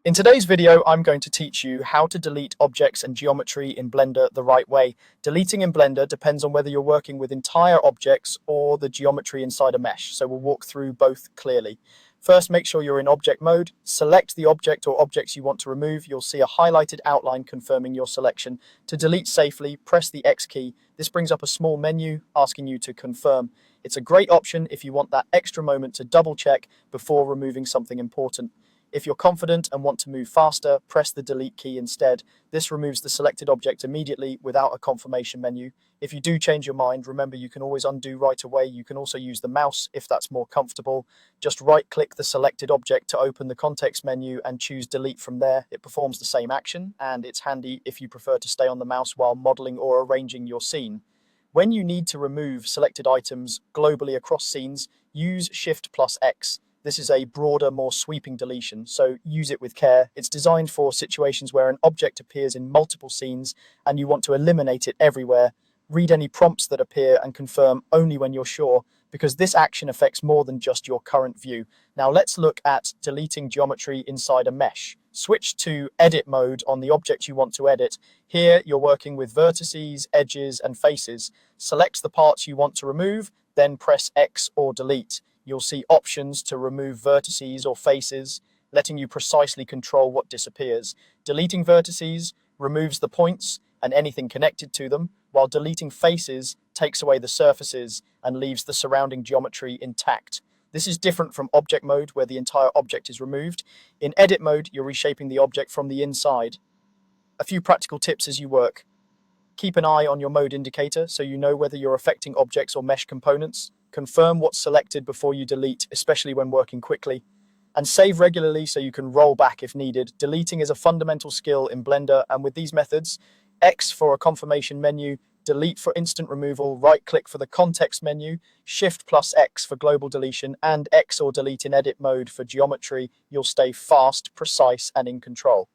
In today's video, I'm going to teach you how to delete objects and geometry in Blender the right way. Deleting in Blender depends on whether you're working with entire objects or the geometry inside a mesh, so we'll walk through both clearly. First, make sure you're in object mode. Select the object or objects you want to remove. You'll see a highlighted outline confirming your selection. To delete safely, press the X key. This brings up a small menu asking you to confirm. It's a great option if you want that extra moment to double check before removing something important. If you're confident and want to move faster, press the delete key instead. This removes the selected object immediately without a confirmation menu. If you do change your mind, remember you can always undo right away. You can also use the mouse if that's more comfortable. Just right-click the selected object to open the context menu and choose delete from there. It performs the same action, and it's handy if you prefer to stay on the mouse while modeling or arranging your scene. When you need to remove selected items globally across scenes, use Shift+X. This is a broader, more sweeping deletion, so use it with care. It's designed for situations where an object appears in multiple scenes and you want to eliminate it everywhere. Read any prompts that appear and confirm only when you're sure, because this action affects more than just your current view. Now let's look at deleting geometry inside a mesh. Switch to edit mode on the object you want to edit. Here you're working with vertices, edges, and faces. Select the parts you want to remove, then press X or delete. You'll see options to remove vertices or faces, letting you precisely control what disappears. Deleting vertices removes the points and anything connected to them, while deleting faces takes away the surfaces and leaves the surrounding geometry intact. This is different from object mode, where the entire object is removed. In edit mode, you're reshaping the object from the inside. A few practical tips as you work. Keep an eye on your mode indicator so you know whether you're affecting objects or mesh components. Confirm what's selected before you delete, especially when working quickly. And save regularly so you can roll back if needed. Deleting is a fundamental skill in Blender, and with these methods, X for a confirmation menu, delete for instant removal, right-click for the context menu, Shift+X for global deletion, and X or delete in edit mode for geometry, you'll stay fast, precise, and in control.